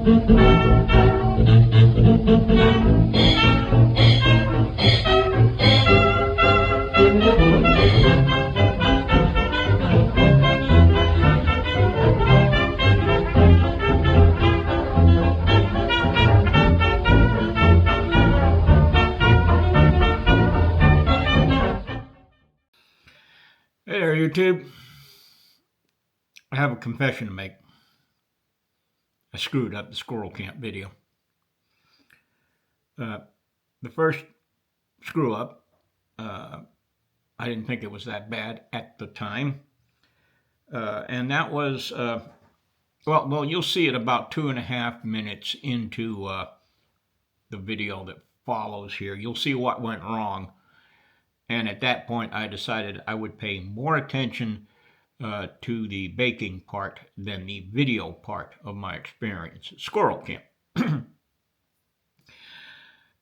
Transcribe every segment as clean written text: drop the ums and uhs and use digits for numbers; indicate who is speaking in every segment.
Speaker 1: Hey there, YouTube. I have a confession to make. I screwed up the squirrel camp video. The first screw up, I didn't think it was that bad at the time. And that was, well, you'll see it about 2.5 minutes into the video that follows here. You'll see what went wrong. And at that point, I decided I would pay more attention to the baking part than the video part of my experience at squirrel camp.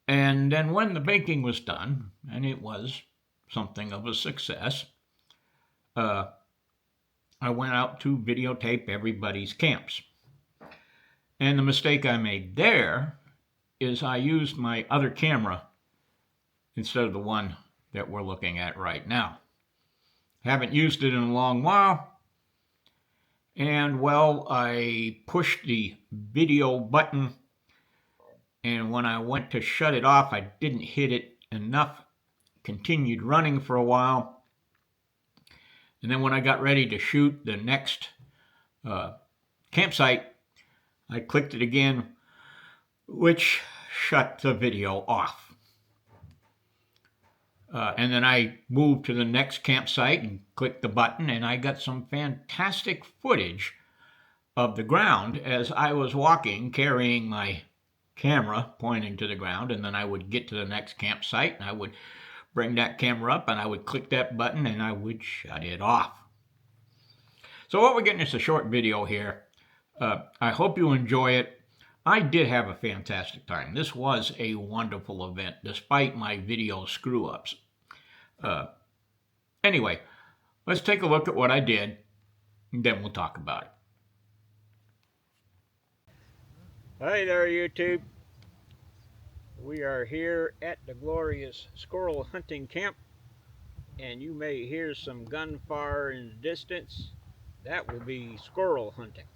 Speaker 1: And then when the baking was done, and it was something of a success, I went out to videotape everybody's camps. And the mistake I made there is I used my other camera instead of the one that we're looking at right now. Haven't used it in a long while. And well, I pushed the video button, and when I went to shut it off, I didn't hit it enough. Continued running for a while. And then when I got ready to shoot the next campsite, I clicked it again, which shut the video off. And then I moved to the next campsite and clicked the button, and I got some fantastic footage of the ground as I was walking, carrying my camera pointing to the ground, and then I would get to the next campsite, and I would bring that camera up, and I would click that button, and I would shut it off. So what we're getting is a short video here. I hope you enjoy it. I did have a fantastic time. This was a wonderful event, despite my video screw-ups. Anyway, let's take a look at what I did, and then we'll talk about it. Hi there, YouTube. We are here at the glorious squirrel hunting camp, and you may hear some gunfire in the distance. That will be squirrel hunting.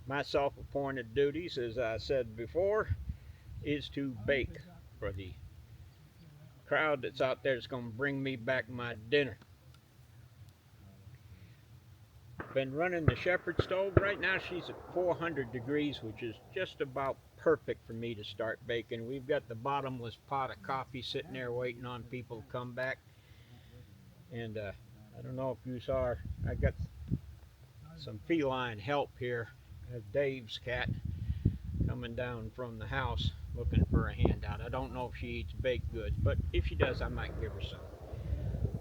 Speaker 1: My self-appointed duties, as I said before, is to bake for the crowd that's out there that's going to bring me back my dinner. Been running the shepherd stove. Right now she's at 400 degrees, which is just about perfect for me to start baking. We've got the bottomless pot of coffee sitting there waiting on people to come back. And I don't know if you saw, I got some feline help here. I have Dave's cat coming down from the house looking for a handout. I don't know if she eats baked goods, but if she does, I might give her some.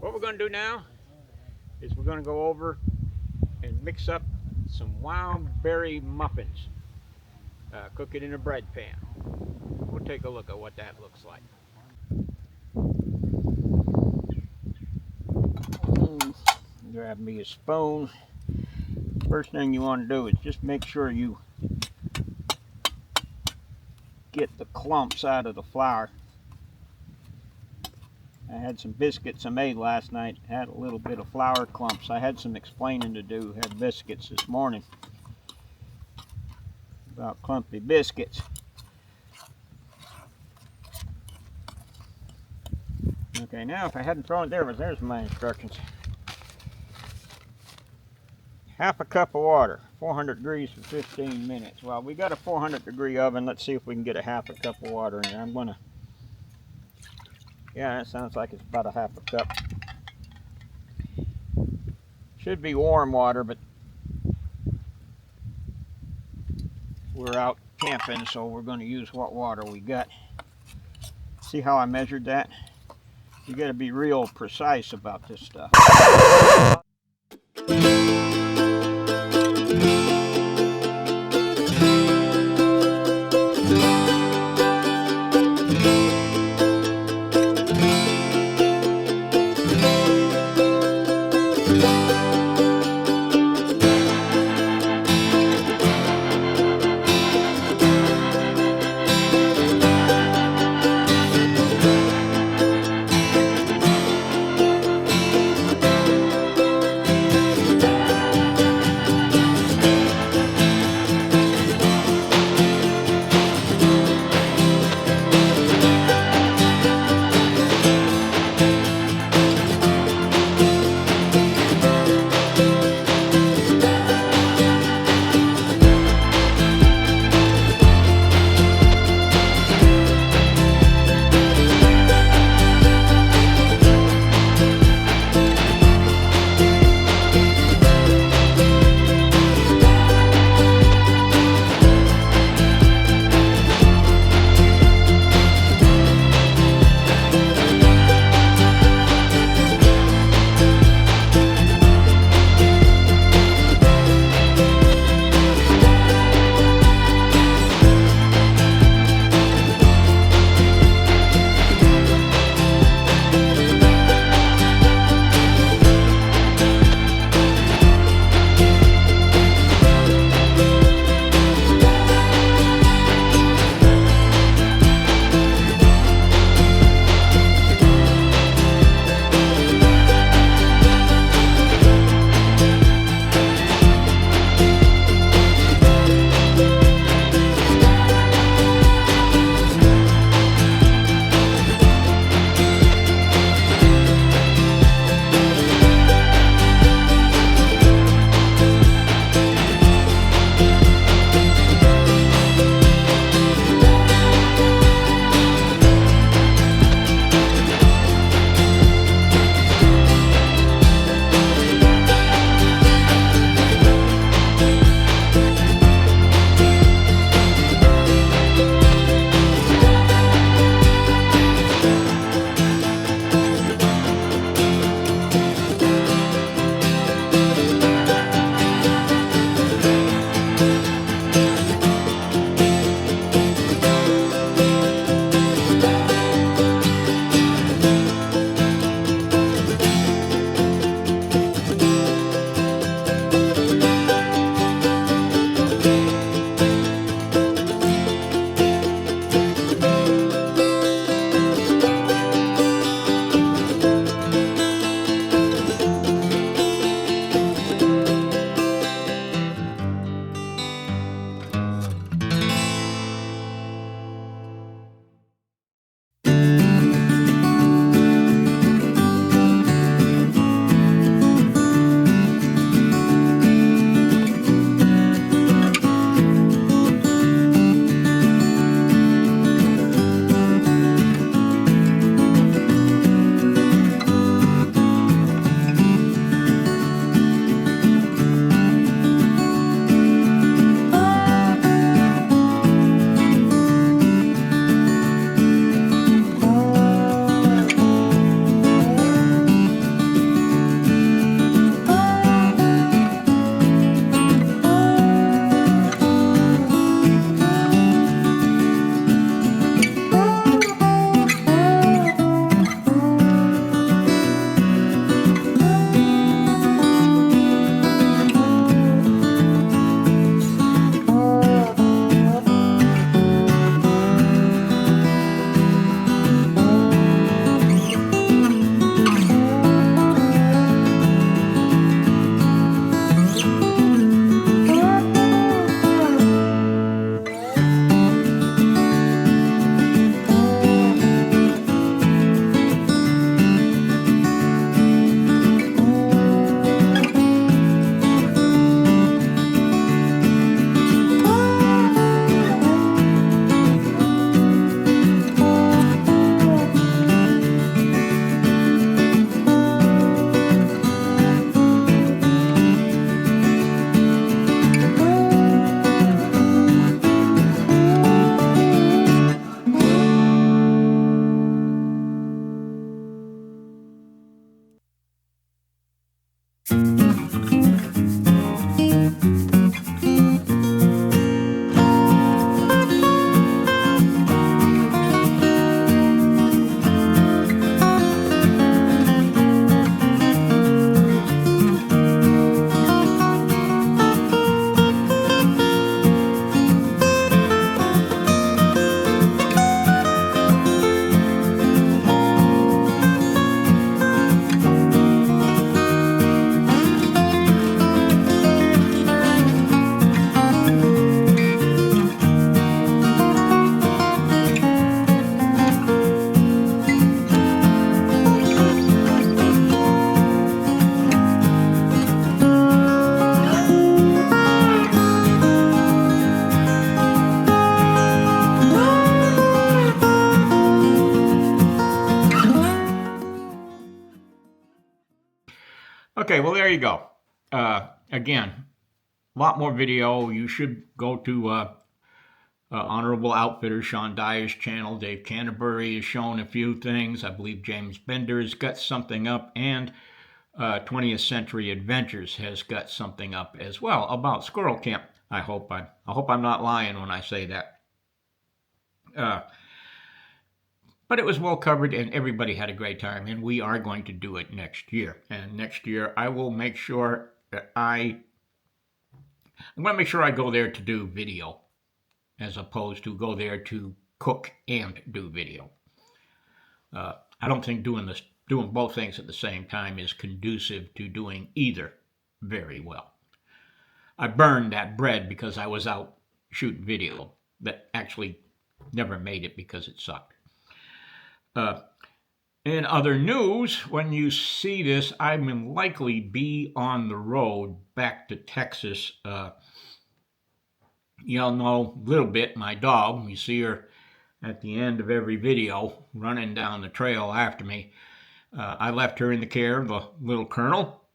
Speaker 1: What we're going to do now is we're going to go over and mix up some wild berry muffins. Cook it in a bread pan. We'll take a look at what that looks like. Grab me a spoon. First thing you want to do is just make sure you get the clumps out of the flour. I had some biscuits I made last night, had a little bit of flour clumps. I had some explaining to do, had biscuits this morning about clumpy biscuits. Okay, now if I hadn't thrown it there, but there's my instructions. Half a cup of water, 400 degrees for 15 minutes. Well, we got a 400 degree oven. Let's see if we can get a half a cup of water in there. I'm gonna, yeah, that sounds like it's about a half a cup. Should be warm water, but we're out camping, so we're going to use what water we got. See how I measured that? You got to be real precise about this stuff. there you go. Again, a lot more video. You should go to Honorable Outfitter Sean Dyer's channel. Dave Canterbury has shown a few things. I believe James Bender's got something up, and 20th Century Adventures has got something up as well about squirrel camp. I hope I'm not lying when I say that. But it was well covered, and everybody had a great time, and we are going to do it next year. And next year, I will make sure that I'm going to make sure I go there to do video, as opposed to go there to cook and do video. I don't think doing both things at the same time is conducive to doing either very well. I burned that bread because I was out shooting video that actually never made it because it sucked. In other news, when you see this, I will likely be on the road back to Texas. Y'all know a little bit my dog. You see her at the end of every video running down the trail after me. I left her in the care of the little colonel,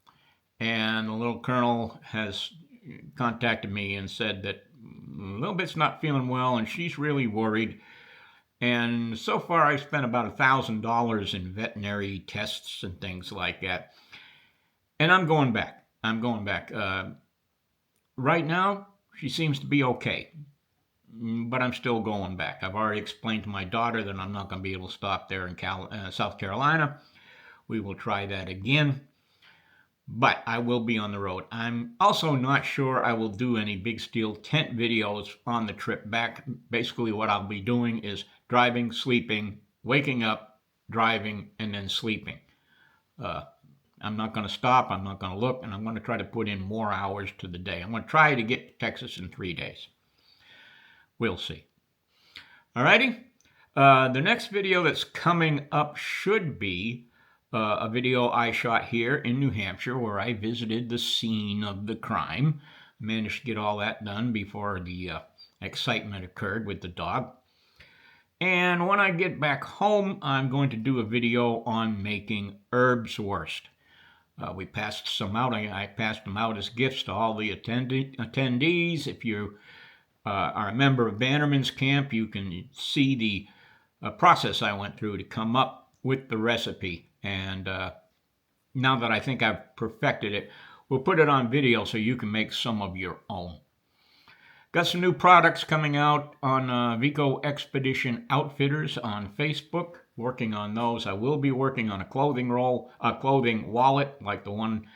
Speaker 1: and the little colonel has contacted me and said that Little Bit's not feeling well and she's really worried. And so far I've spent about $1,000 in veterinary tests and things like that. And I'm going back. Right now, she seems to be okay. But I'm still going back. I've already explained to my daughter that I'm not going to be able to stop there in South Carolina. We will try that again. But I will be on the road. I'm also not sure I will do any big steel tent videos on the trip back. Basically what I'll be doing is driving, sleeping, waking up, driving, and then sleeping. I'm not going to stop, I'm not going to look, and I'm going to try to put in more hours to the day. I'm going to try to get to Texas in 3 days. We'll see. Alrighty. The next video that's coming up should be a video I shot here in New Hampshire where I visited the scene of the crime. Managed to get all that done before the excitement occurred with the dog. And when I get back home, I'm going to do a video on making herbs wurst. We passed some out. I passed them out as gifts to all the attendees. If you are a member of Bannerman's Camp, you can see the process I went through to come up with the recipe. And now that I think I've perfected it, we'll put it on video so you can make some of your own. Got some new products coming out on Vico Expedition Outfitters on Facebook. Working on those. I will be working on a clothing wallet like the one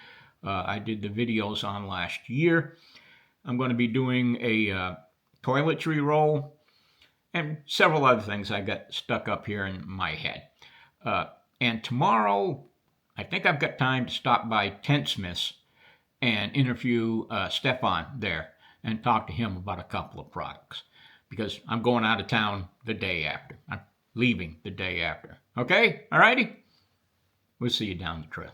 Speaker 1: I did the videos on last year. I'm going to be doing a toiletry roll and several other things I got stuck up here in my head. And tomorrow, I think I've got time to stop by Tentsmith's and interview Stefan there and talk to him about a couple of products. Because I'm going out of town the day after. I'm leaving the day after. Okay? Alrighty? We'll see you down the trail.